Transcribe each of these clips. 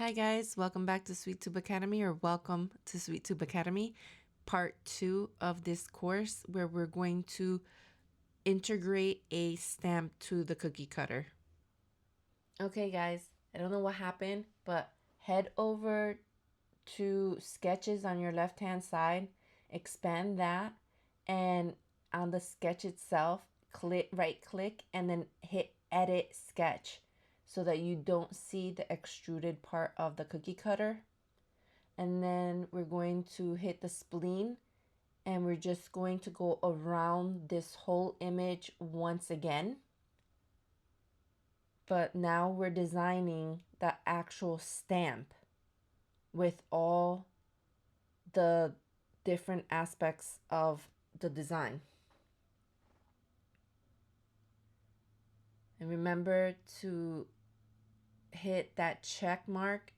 Hi guys, welcome back to SweetTube Academy, or welcome to SweetTube Academy, part 2 of this course where we're going to integrate a stamp to the cookie cutter. Okay guys, I don't know what happened, but head over to sketches on your left hand side, expand that, and on the sketch itself, right click and then hit edit sketch so that you don't see the extruded part of the cookie cutter. And then we're going to hit the spleen and we're just going to go around this whole image once again. But now we're designing the actual stamp with all the different aspects of the design. And remember to hit that check mark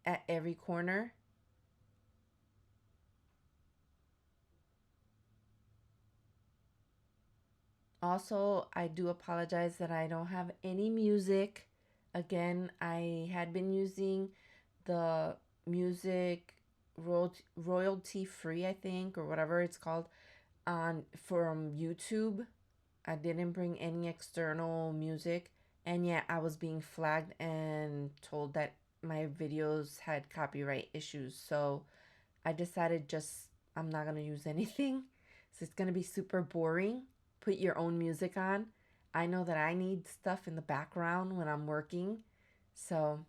at every corner. Also, I do apologize that I don't have any music. Again, I had been using the music royalty free, I think, or whatever it's called, from YouTube. I didn't bring any external music, and yet I was being flagged and told that my videos had copyright issues. So I decided I'm not gonna use anything. So it's gonna be super boring. Put your own music on. I know that I need stuff in the background when I'm working, so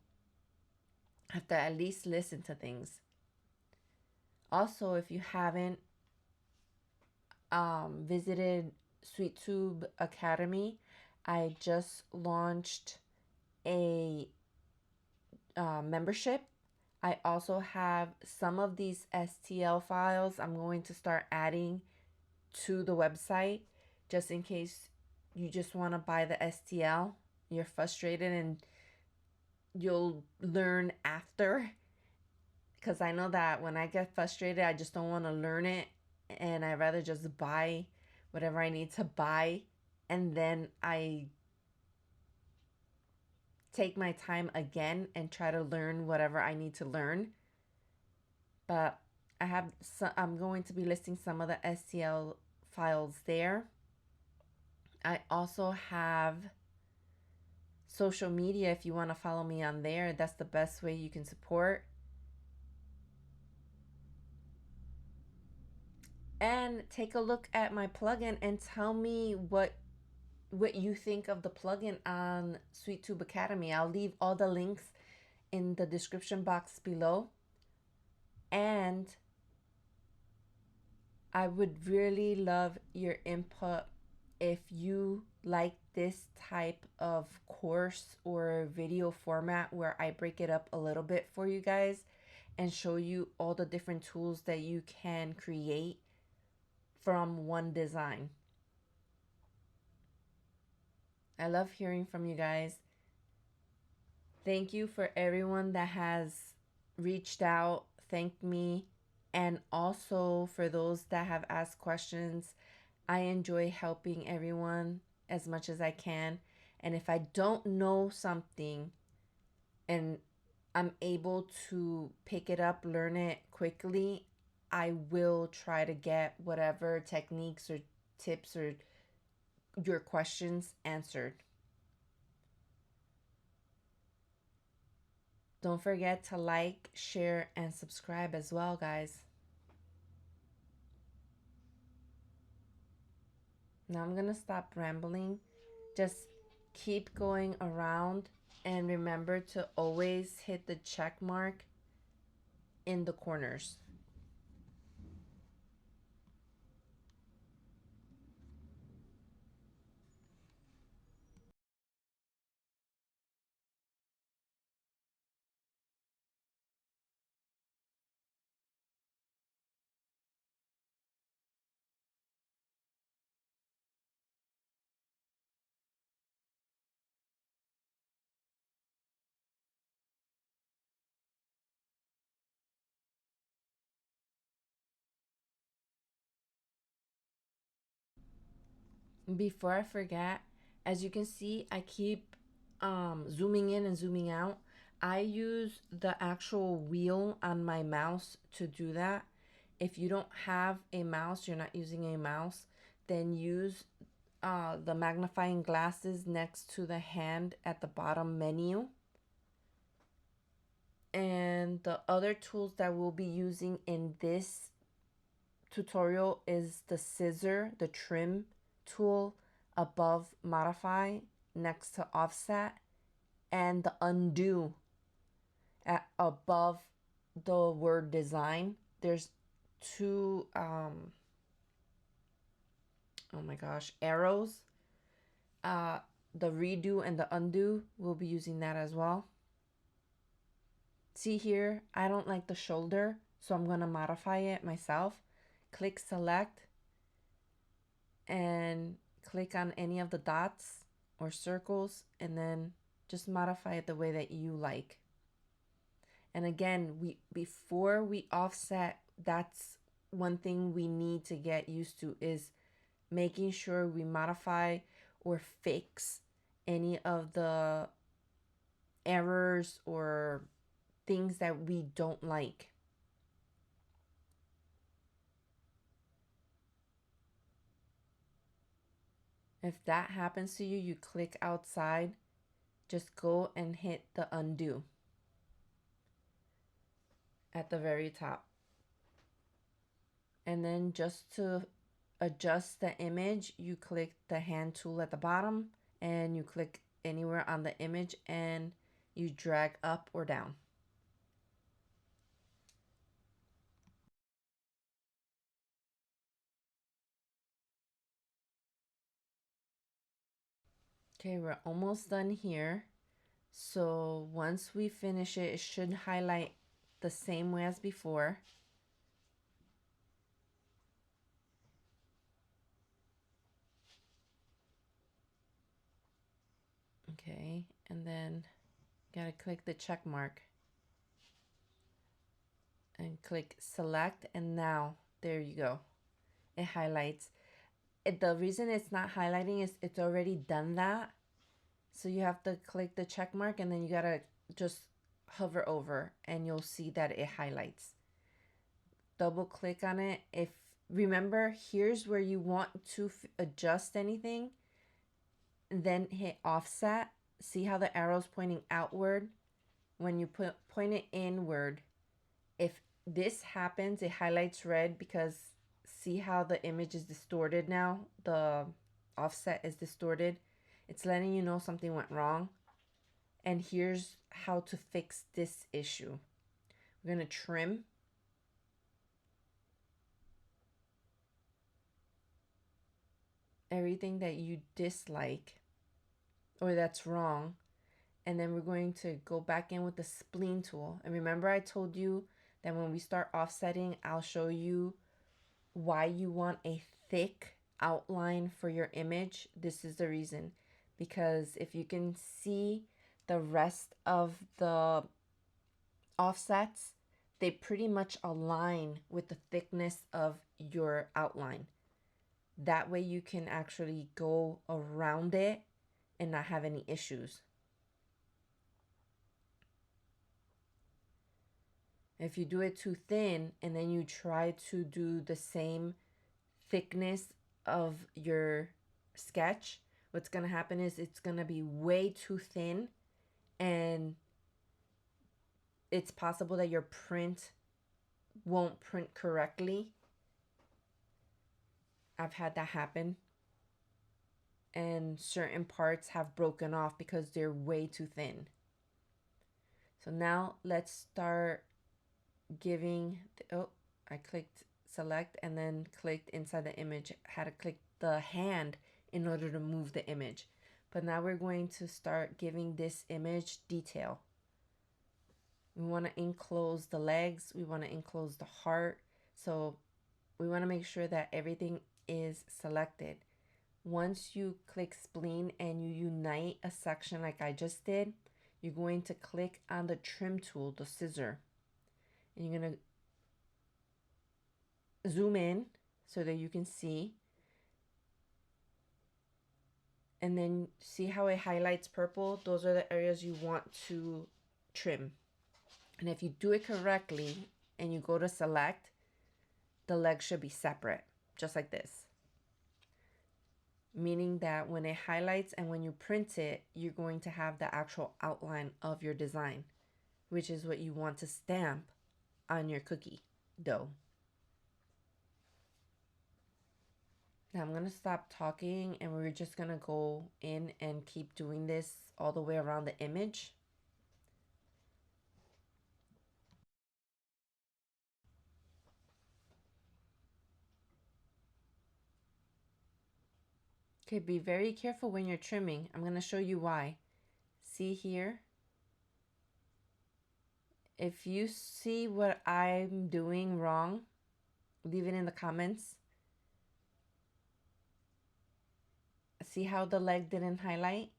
I have to at least listen to things. Also, if you haven't visited SweetTube Academy, I just launched a membership. I also have some of these STL files I'm going to start adding to the website, just in case you just want to buy the STL. You're frustrated and you'll learn after, because I know that when I get frustrated, I just don't want to learn it, and I'd rather just buy whatever I need to buy, and then I take my time again and try to learn whatever I need to learn. But I'm going to be listing some of the STL files there. I also have social media. If you want to follow me on there, that's the best way you can support. And take a look at my plugin and tell me what you think of the plugin on SweetTube Academy. I'll leave all the links in the description box below. And I would really love your input if you like this type of course or video format where I break it up a little bit for you guys and show you all the different tools that you can create from one design. I love hearing from you guys. Thank you for everyone that has reached out, thanked me, and also for those that have asked questions. I enjoy helping everyone as much as I can. And if I don't know something and I'm able to pick it up, learn it quickly, I will try to get whatever techniques or tips or your questions answered. Don't forget to like, share, and subscribe as well, guys. Now I'm gonna stop rambling. Just keep going around and remember to always hit the check mark in the corners. Before I forget, as you can see, I keep zooming in and zooming out. I use the actual wheel on my mouse to do that. If you don't have a mouse, you're not using a mouse, then use the magnifying glasses next to the hand at the bottom menu. And the other tools that we'll be using in this tutorial is the scissor, the trim tool above modify next to offset, and the undo above the word design. There's two oh my gosh, arrows. The redo and the undo, we'll be using that as well. See here, I don't like the shoulder, so I'm going to modify it myself. Click select and click on any of the dots or circles, and then just modify it the way that you like. And again, before we offset, that's one thing we need to get used to, is making sure we modify or fix any of the errors or things that we don't like. If that happens to you, you click outside, just go and hit the undo at the very top. And then just to adjust the image, you click the hand tool at the bottom and you click anywhere on the image and you drag up or down. Okay, we're almost done here. So once we finish it, it should highlight the same way as before. Okay, and then gotta click the check mark and click select, and now there you go. It highlights. The reason it's not highlighting is it's already done that. So you have to click the check mark and then you gotta just hover over and you'll see that it highlights. Double click on it. If remember, here's where you want to adjust anything, then hit offset. See how the arrow's pointing outward? When you point it inward, if this happens, it highlights red, because see how the image is distorted now? The offset is distorted. It's letting you know something went wrong. And here's how to fix this issue. We're going to trim. Everything that you dislike or that's wrong. And then we're going to go back in with the spleen tool. And remember, I told you that when we start offsetting, I'll show you why you want a thick outline for your image. This is the reason, because if you can see the rest of the offsets, they pretty much align with the thickness of your outline. That way you can actually go around it and not have any issues. If you do it too thin and then you try to do the same thickness of your sketch, what's going to happen is it's going to be way too thin, and it's possible that your print won't print correctly. I've had that happen, and certain parts have broken off because they're way too thin. So now let's start giving I clicked select and then clicked inside the image. I had to click the hand in order to move the image. But now we're going to start giving this image detail. We want to enclose the legs. We want to enclose the heart. So we want to make sure that everything is selected. Once you click spleen and you unite a section like I just did, you're going to click on the trim tool, the scissor. And you're going to zoom in so that you can see. And then see how it highlights purple? Those are the areas you want to trim. And if you do it correctly and you go to select, the leg should be separate, just like this. Meaning that when it highlights and when you print it, you're going to have the actual outline of your design, which is what you want to stamp on your cookie dough. Now I'm going to stop talking and we're just going to go in and keep doing this all the way around the image. Okay, be very careful when you're trimming. I'm going to show you why. See here? If you see what I'm doing wrong, leave it in the comments. See how the leg didn't highlight?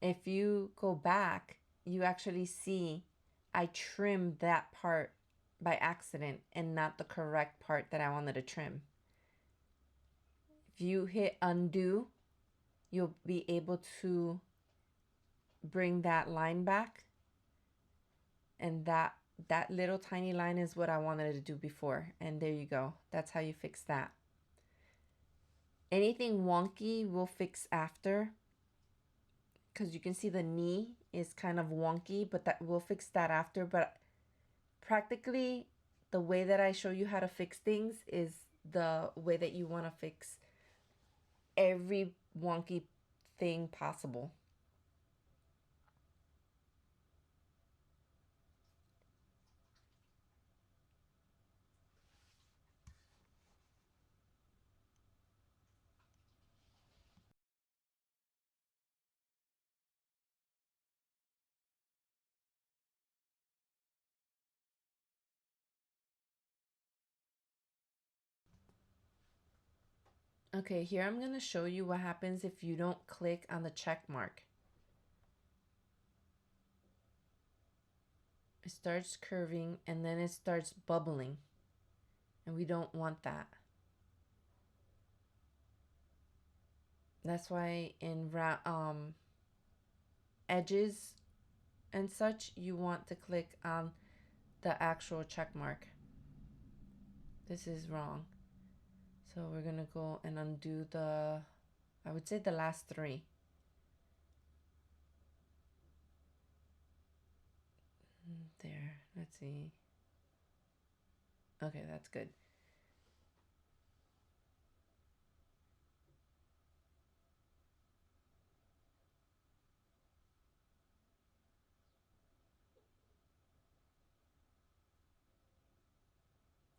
If you go back, you actually see I trimmed that part by accident and not the correct part that I wanted to trim. If you hit undo, you'll be able to bring that line back. And that little tiny line is what I wanted to do before. And there you go. That's how you fix that. Anything wonky we'll fix after, because you can see the knee is kind of wonky, but that we'll fix that after. But practically the way that I show you how to fix things is the way that you want to fix every wonky thing possible. Okay, here I'm going to show you what happens if you don't click on the check mark. It starts curving and then it starts bubbling. And we don't want that. That's why in edges and such, you want to click on the actual check mark. This is wrong. So we're going to go and undo the, I would say the last three. There, let's see. Okay, that's good.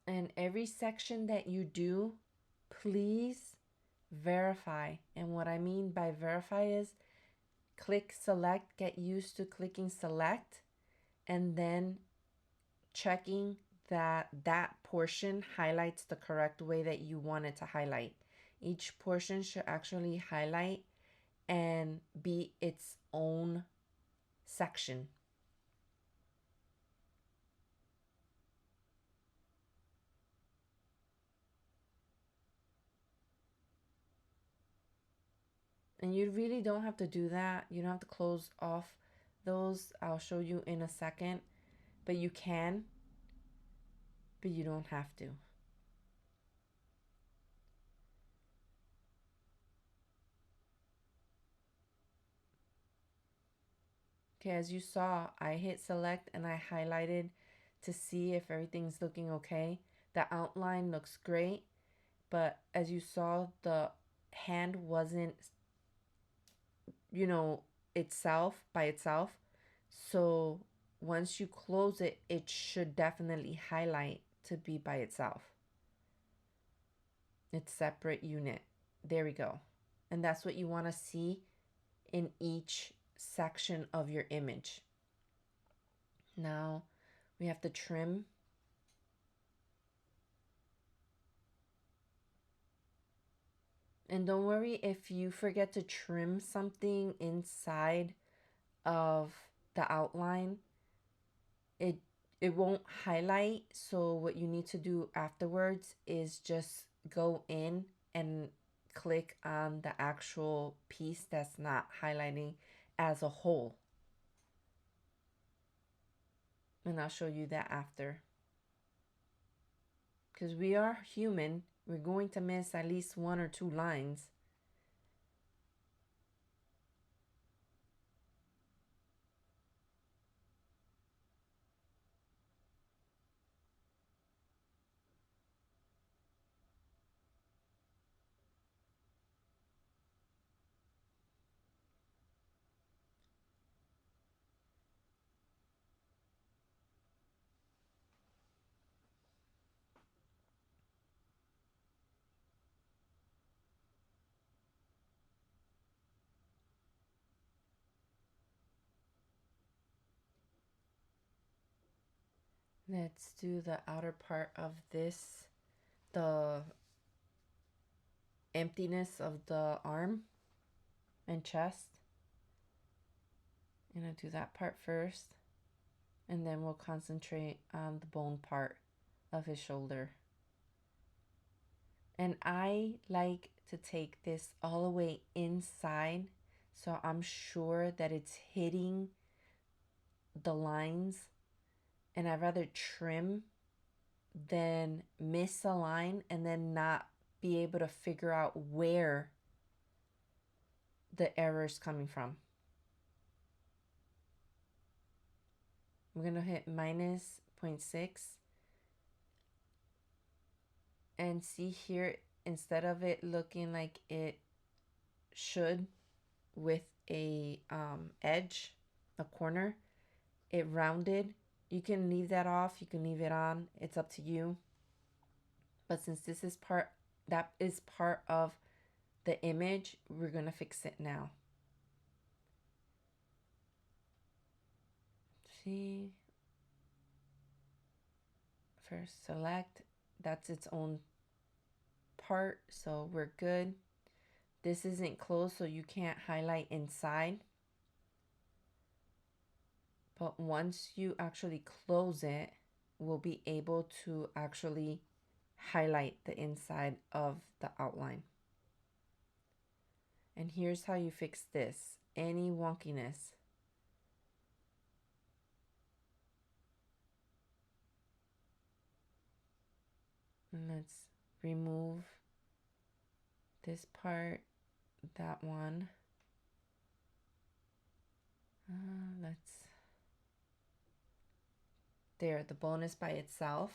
And every section that you do, please verify. And what I mean by verify is click select, get used to clicking select, and then checking that that portion highlights the correct way that you want it to highlight. Each portion should actually highlight and be its own section. And you really don't have to do that. You don't have to close off those. I'll show you in a second. But you can, but you don't have to. Okay, as you saw, I hit select and I highlighted to see if everything's looking okay. The outline looks great, but as you saw, the hand wasn't, you know, itself by itself. So once you close it, it should definitely highlight to be by itself. It's separate unit. There we go. And that's what you want to see in each section of your image. Now we have to trim. And don't worry if you forget to trim something inside of the outline. It won't highlight. So what you need to do afterwards is just go in and click on the actual piece that's not highlighting as a whole. And I'll show you that after. Because we are human, we're going to miss at least 1 or 2 lines. Let's do the outer part of this, the emptiness of the arm and chest. I'm gonna do that part first, and then we'll concentrate on the bone part of his shoulder. And I like to take this all the way inside, so I'm sure that it's hitting the lines, and I'd rather trim than miss a line and then not be able to figure out where the error is coming from. We're going to hit minus 0.6 and see here, instead of it looking like it should with a edge, a corner, it rounded. You can leave that off, you can leave it on, it's up to you. But since this is that is part of the image, we're going to fix it now. See, first select, that's its own part, so we're good. This isn't closed, so you can't highlight inside, but once you actually close it, we'll be able to actually highlight the inside of the outline. And here's how you fix this, any wonkiness. And let's remove this part, that one. There, the bone is by itself,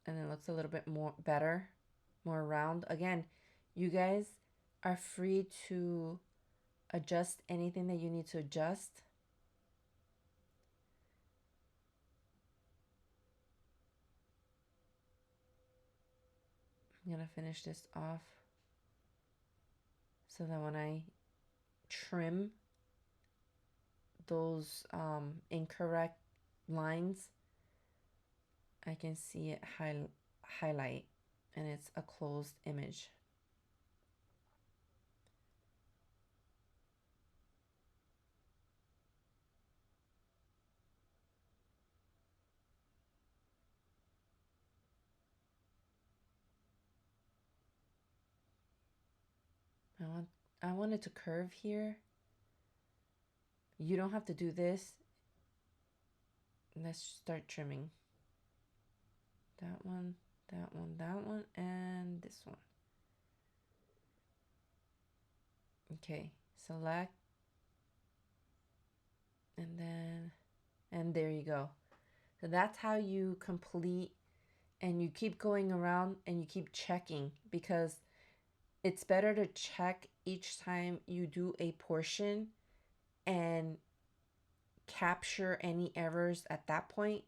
and it looks a little bit more better, more round. Again, you guys are free to adjust anything that you need to adjust. I'm gonna finish this off so that when I trim those incorrect lines, I can see it highlight, and it's a closed image. I want it to curve here. You don't have to do this. Let's start trimming. That one, that one, that one, and this one. Okay, select, and there you go. So that's how you complete, and you keep going around and you keep checking, because it's better to check each time you do a portion and capture any errors at that point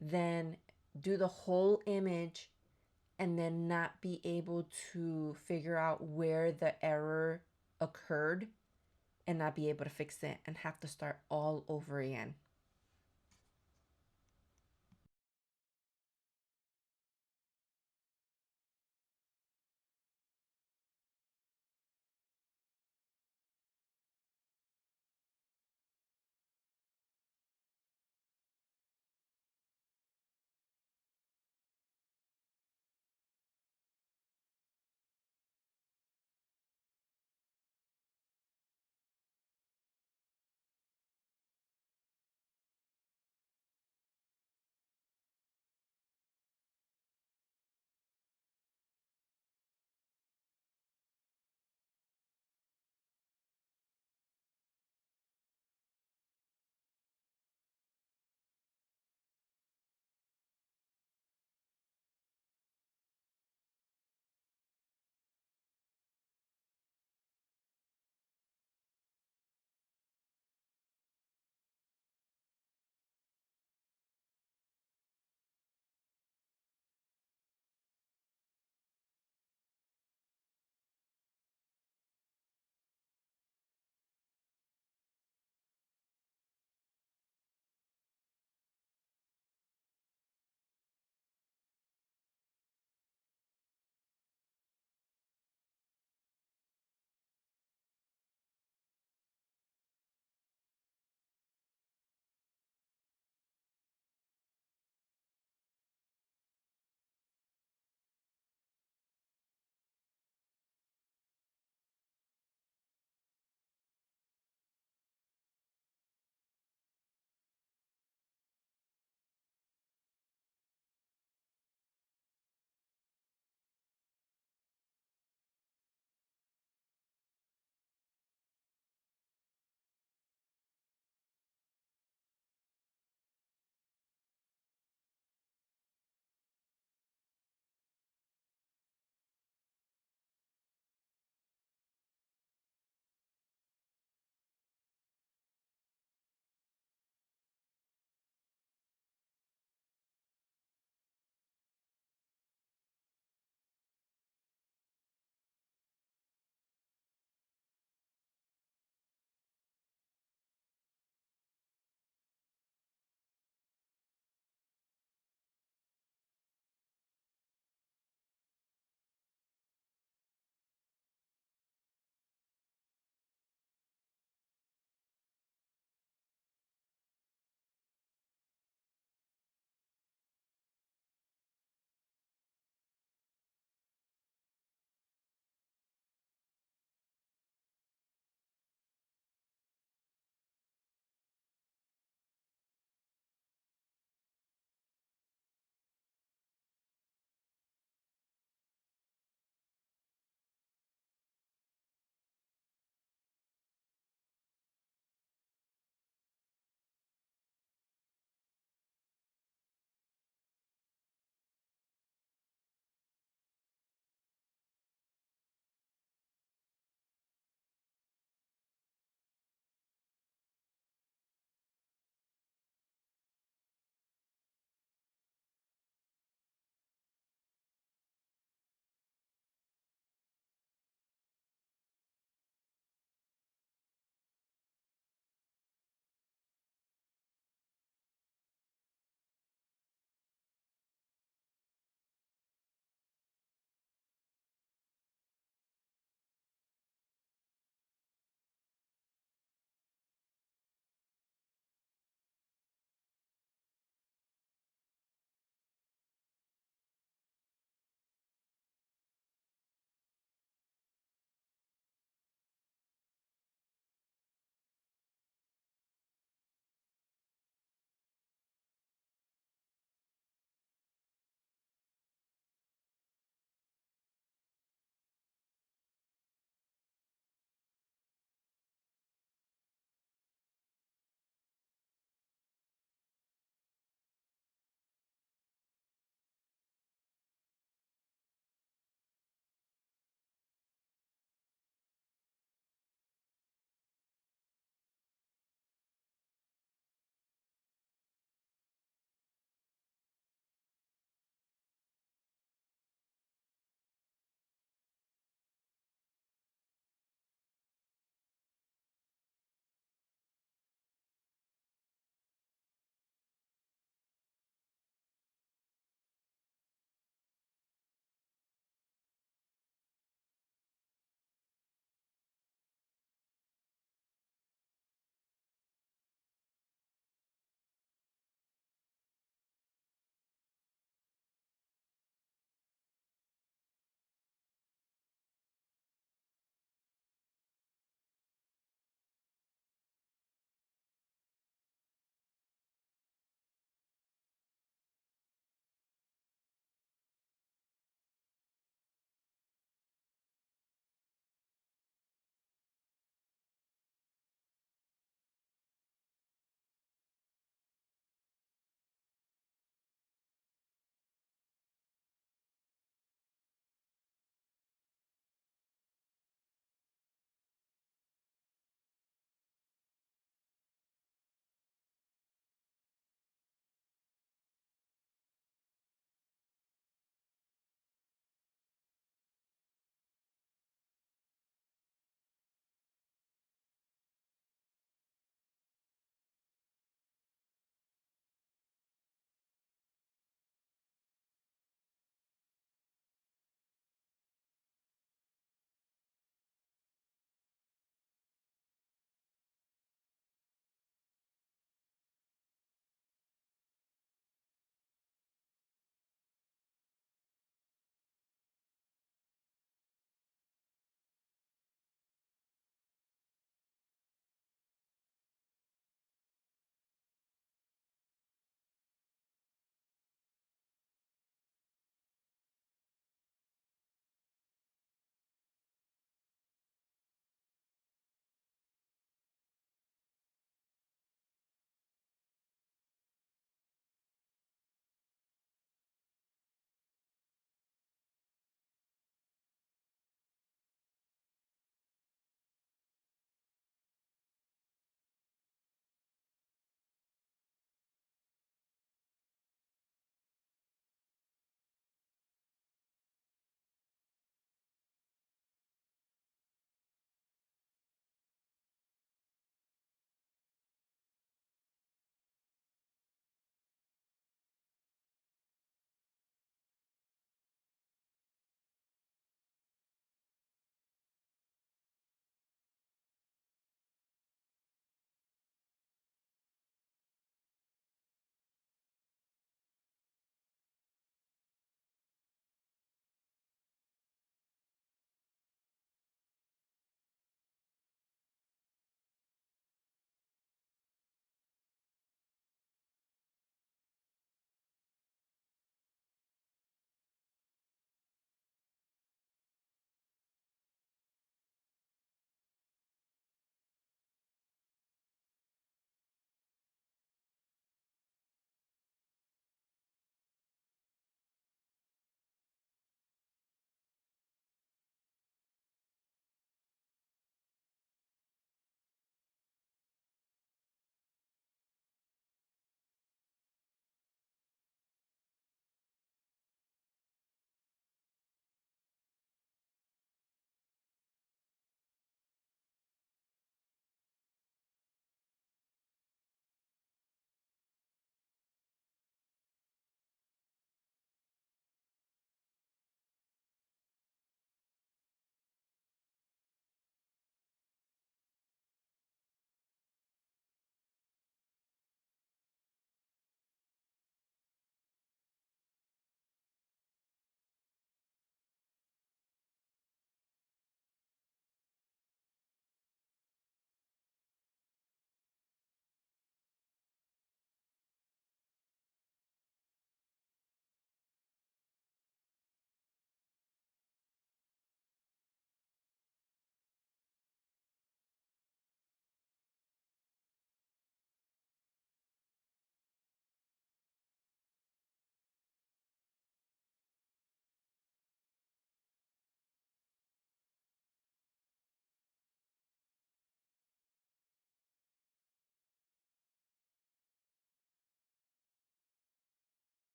than do the whole image and then not be able to figure out where the error occurred and not be able to fix it and have to start all over again.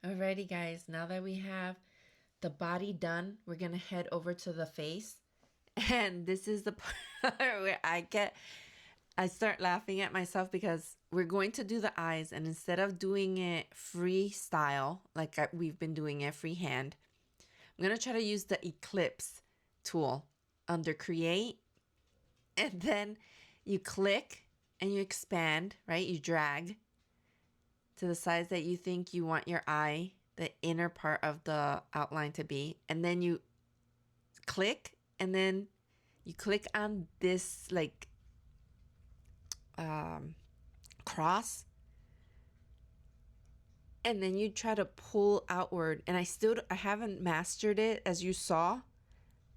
Alrighty, guys, now that we have the body done, we're gonna head over to the face. And this is the part where I start laughing at myself because we're going to do the eyes, and instead of doing it freestyle like we've been doing it freehand, I'm gonna try to use the ellipse tool under create, and then you click and you expand, right? You drag to the size that you think you want your eye, the inner part of the outline to be, and then you click, and then you click on this like um, cross, and then you try to pull outward. And I haven't mastered it, as you saw,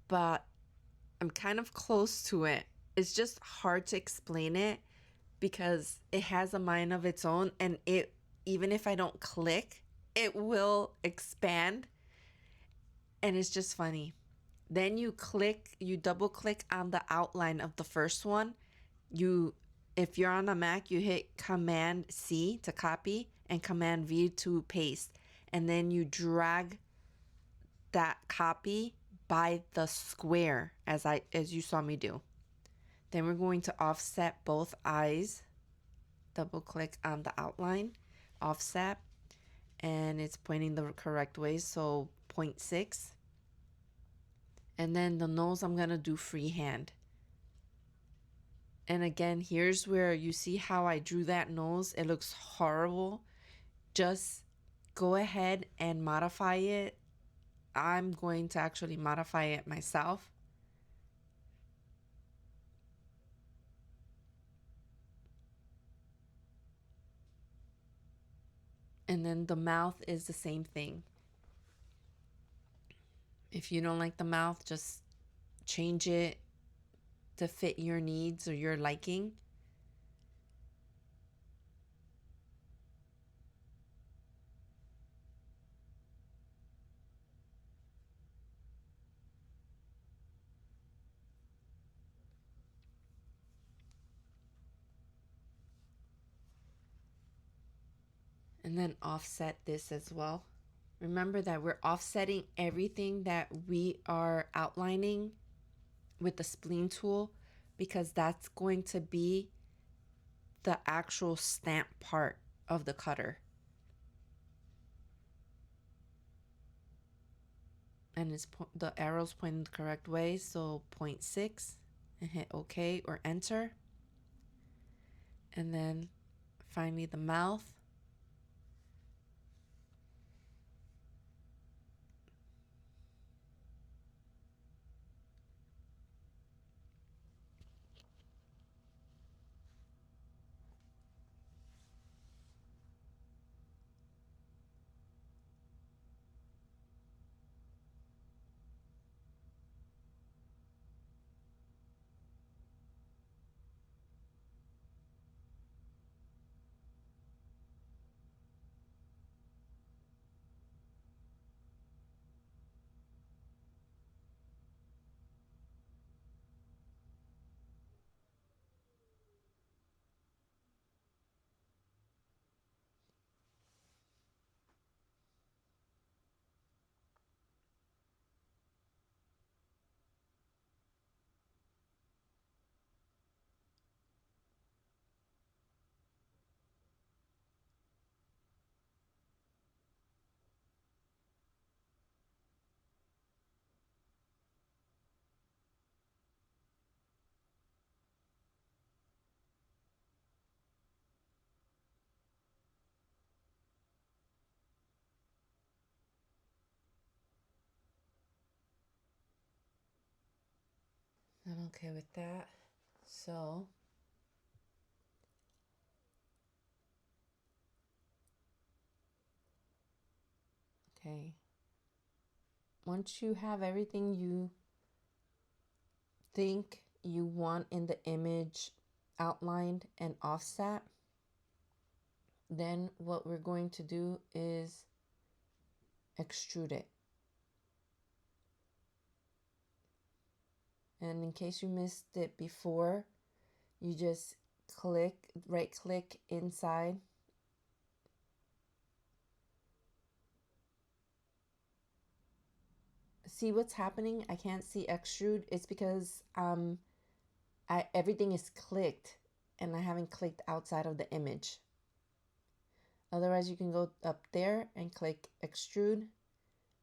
but I'm kind of close to it. It's just hard to explain it because it has a mind of its own, and it, even if I don't click, it will expand, and it's just funny. Then you double click on the outline of the first one. You, if you're on a Mac, you hit Command C to copy and Command V to paste. And then you drag that copy by the square as you saw me do. Then we're going to offset both eyes. Double click on the outline, offset, and it's pointing the correct way, so 0.6. And then the nose I'm gonna do freehand. And again, here's where you see how I drew that nose. It looks horrible. Just go ahead and modify it. I'm going to actually modify it myself. And then the mouth is the same thing. If you don't like the mouth, just change it to fit your needs or your liking. And then offset this as well. Remember that we're offsetting everything that we are outlining with the spleen tool, because that's going to be the actual stamp part of the cutter. And the arrow's pointing the correct way, so 0.6, and hit OK or enter. And then finally the mouth. I'm okay with that. So okay, once you have everything you think you want in the image outlined and offset, then what we're going to do is extrude it. And in case you missed it before, you just right click inside see what's happening? I can't see extrude. It's because everything is clicked and I haven't clicked outside of the image. Otherwise, you can go up there and click extrude,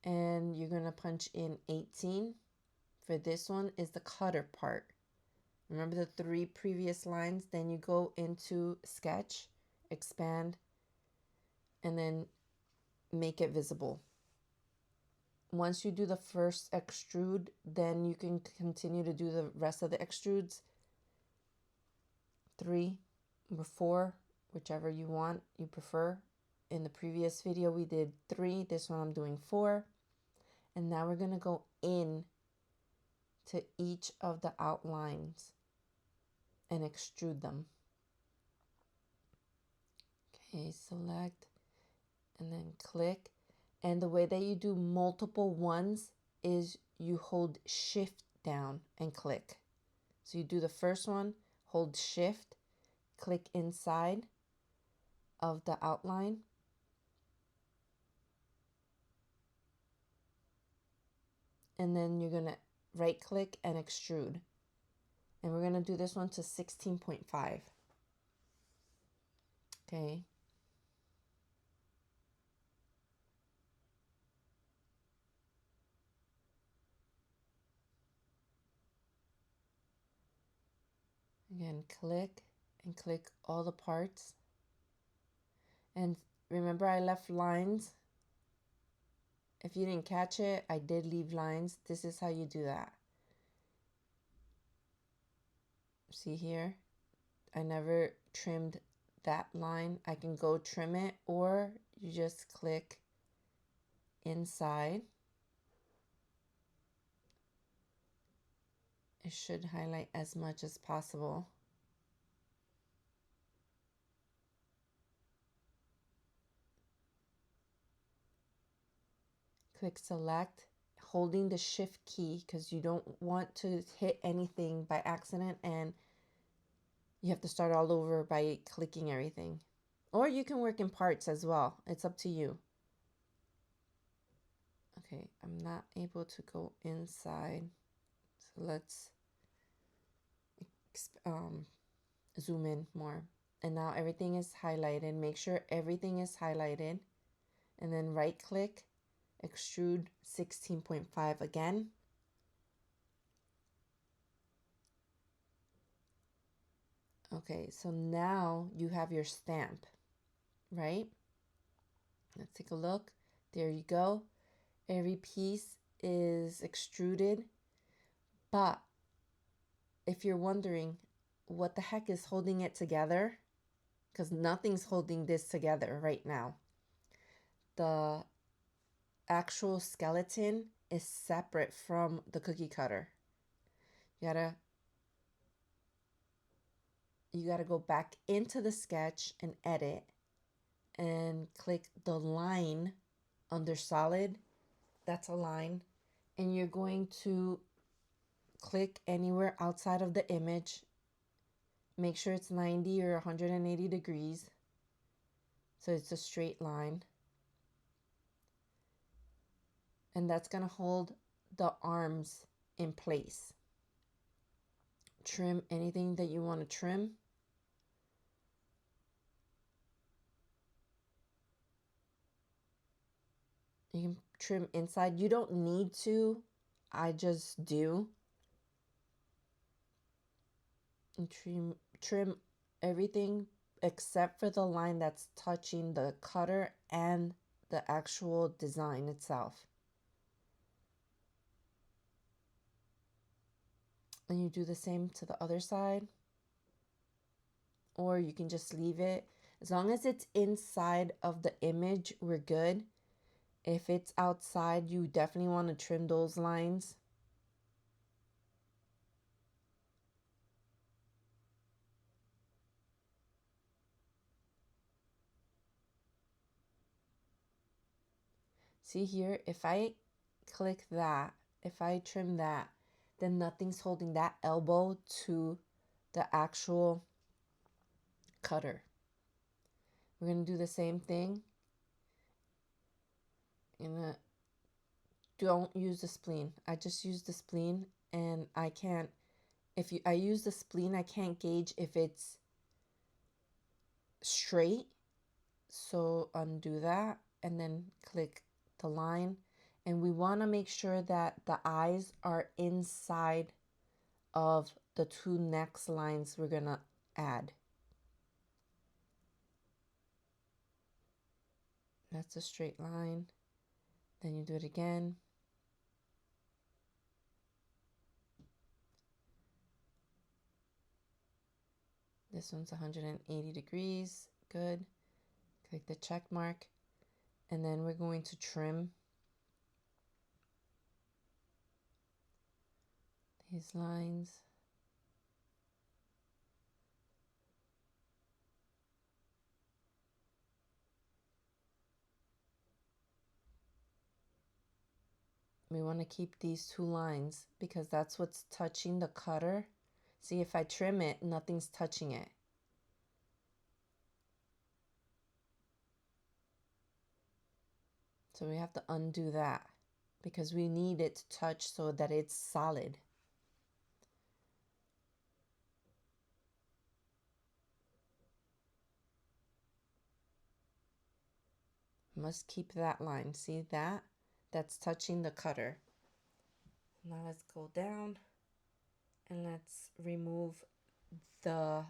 and you're going to punch in 18. For this one is the cutter part. Remember the 3 previous lines? Then you go into sketch, expand, and then make it visible. Once you do the first extrude, then you can continue to do the rest of the extrudes. 3 or 4, whichever you prefer. In the previous video we did 3, this one I'm doing 4. And now we're going to go in to each of the outlines and extrude them. Okay, select and then click. And the way that you do multiple ones is you hold shift down and click. So you do the first one, hold shift, click inside of the outline. And then you're going to right click and extrude. And we're going to do this one to 16.5. Okay. Again, click and click all the parts. And remember, I left lines. If you didn't catch it, I did leave lines. This is how you do that. See here? I never trimmed that line. I can go trim it, or you just click inside. It should highlight as much as possible. Click select, holding the shift key because you don't want to hit anything by accident and you have to start all over by clicking everything. Or you can work in parts as well. It's up to you. Okay, I'm not able to go inside. So let's zoom in more. And now everything is highlighted. Make sure everything is highlighted. And then right click, extrude 16.5 again. Okay, so now you have your stamp, right? Let's take a look. There you go. Every piece is extruded. But if you're wondering what the heck is holding it together, because nothing's holding this together right now. The actual skeleton is separate from the cookie cutter. You gotta go back into the sketch and edit and click the line under solid. That's a line. And you're going to click anywhere outside of the image. Make sure it's 90 or 180 degrees. So it's a straight line. And that's going to hold the arms in place. Trim anything that you want to trim. You can trim inside. You don't need to. I just do. And trim everything except for the line that's touching the cutter and the actual design itself. And you do the same to the other side. Or you can just leave it. As long as it's inside of the image, we're good. If it's outside, you definitely want to trim those lines. See here, if I click that, if I trim that, then nothing's holding that elbow to the actual cutter. We're going to do the same thing. I'm going to don't use the spleen. I just use the spleen, and I can't, I use the spleen, I can't gauge if it's straight. So undo that and then click the line. And we want to make sure that the eyes are inside of the two next lines we're going to add. That's a straight line. Then you do it again. This one's 180 degrees. Good. Click the check mark. And then we're going to trim these lines. We want to keep these two lines because that's what's touching the cutter. See, if I trim it, nothing's touching it. So we have to undo that because we need it to touch so that it's solid. Must keep that line. See that? That's touching the cutter. Now let's go down and let's remove the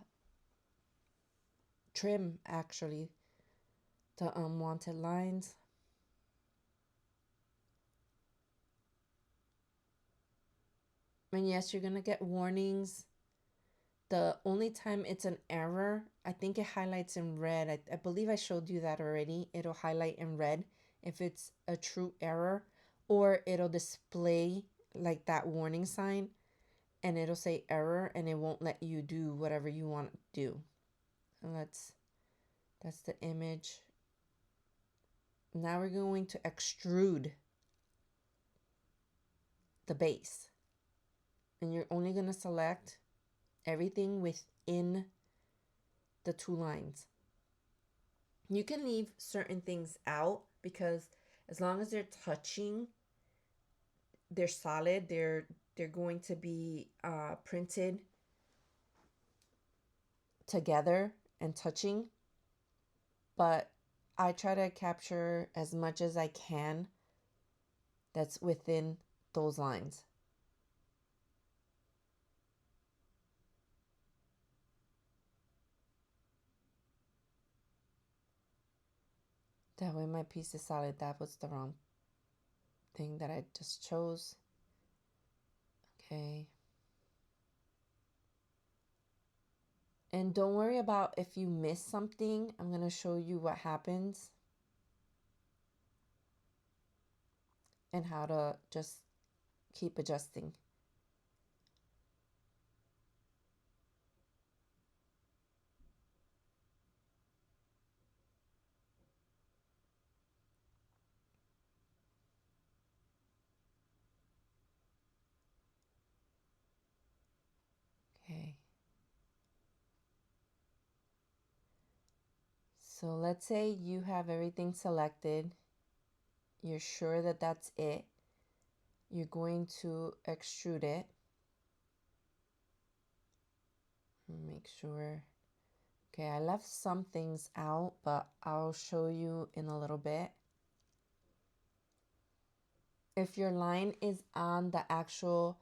trim, actually, the unwanted lines. And yes, you're gonna get warnings. The only time it's an error, I think it highlights in red. I believe I showed you that already. It'll highlight in red if it's a true error, or it'll display like that warning sign and it'll say error and it won't let you do whatever you want to do. And that's the image. Now we're going to extrude the base. And you're only going to select everything within the two lines. You can leave certain things out because as long as they're touching, they're solid, they're going to be printed together and touching. But I try to capture as much as I can that's within those lines. That way my piece is solid. That was the wrong thing that I just chose. Okay. And don't worry about if you miss something. I'm going to show you what happens and how to just keep adjusting. Okay. So let's say you have everything selected. You're sure that that's it. You're going to extrude it. Make sure. Okay, I left some things out, but I'll show you in a little bit. If your line is on the actual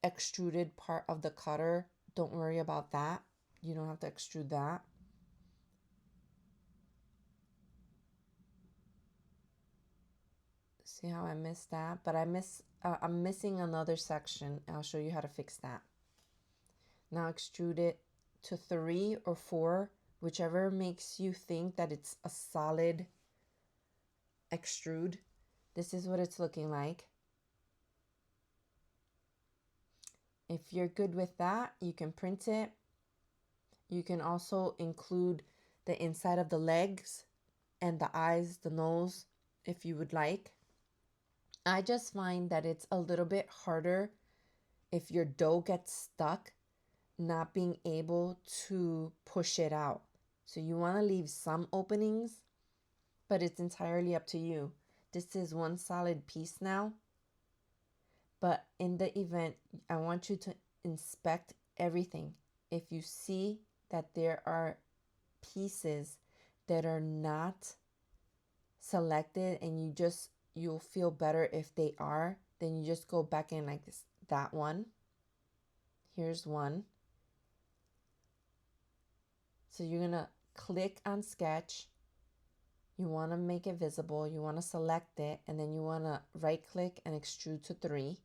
extruded part of the cutter, don't worry about that. You don't have to extrude that. See how I missed that? But I'm missing another section. I'll show you how to fix that. Now extrude it to 3 or 4, whichever makes you think that it's a solid extrude. This is what it's looking like. If you're good with that, you can print it. You can also include the inside of the legs and the eyes, the nose, if you would like. I just find that it's a little bit harder if your dough gets stuck, not being able to push it out. So you want to leave some openings, but it's entirely up to you. This is one solid piece now. But in the event, I want you to inspect everything. If you see that there are pieces that are not selected and you'll feel better if they are, then you just go back in like this. That one. Here's one. So you're going to click on sketch. You want to make it visible. You want to select it. And then you want to right click and extrude to 3.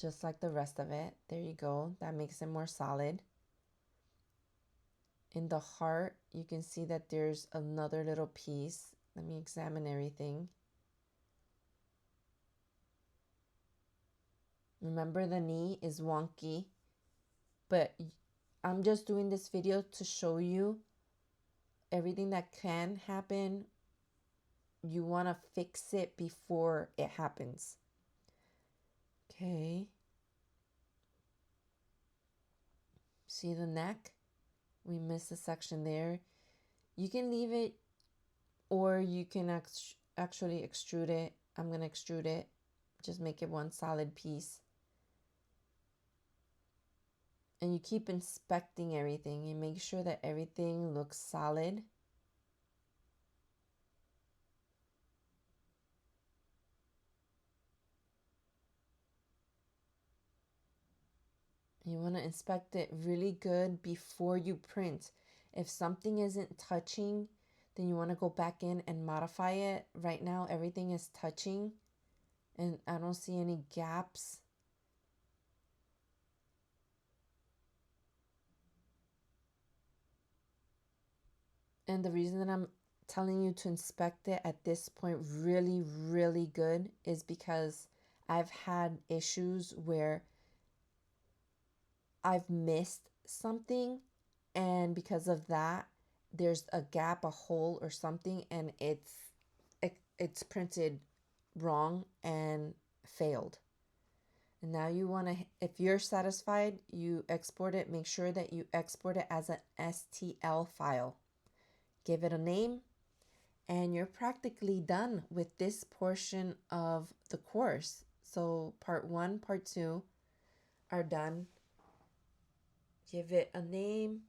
Just like the rest of it. There you go. That makes it more solid. In the heart, you can see that there's another little piece. Let me examine everything. Remember, the knee is wonky, but I'm just doing this video to show you everything that can happen. You want to fix it before it happens. Okay. See the neck? We missed a section there. You can leave it, or you can actually extrude it. I'm going to extrude it. Just make it one solid piece. And you keep inspecting everything. You make sure that everything looks solid. You want to inspect it really good before you print. If something isn't touching, then you want to go back in and modify it. Right now, everything is touching, and I don't see any gaps. And the reason that I'm telling you to inspect it at this point really, really good is because I've had issues where I've missed something, and because of that, there's a gap, a hole or something, and it's printed wrong and failed. And now you want to, if you're satisfied, you export it. Make sure that you export it as an STL file. Give it a name, and you're practically done with this portion of the course. So part 1, part 2 are done. Give it a name.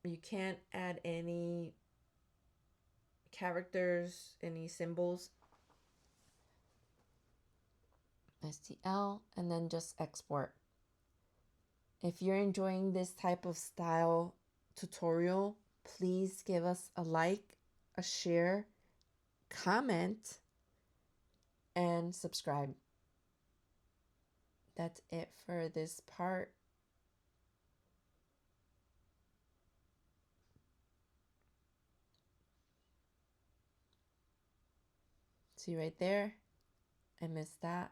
You can't add any characters, any symbols. STL, and then just export. If you're enjoying this type of style tutorial, please give us a like, a share, comment, and subscribe. That's it for this part. See right there? I missed that.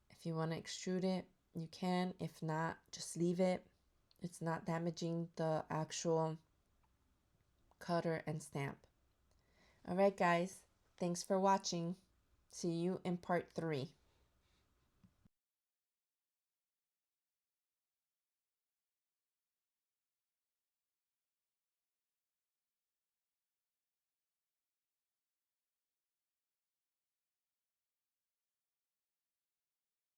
If you want to extrude it, you can. If not, just leave it. It's not damaging the actual cutter and stamp. All right, guys. Thanks for watching. See you in part 3.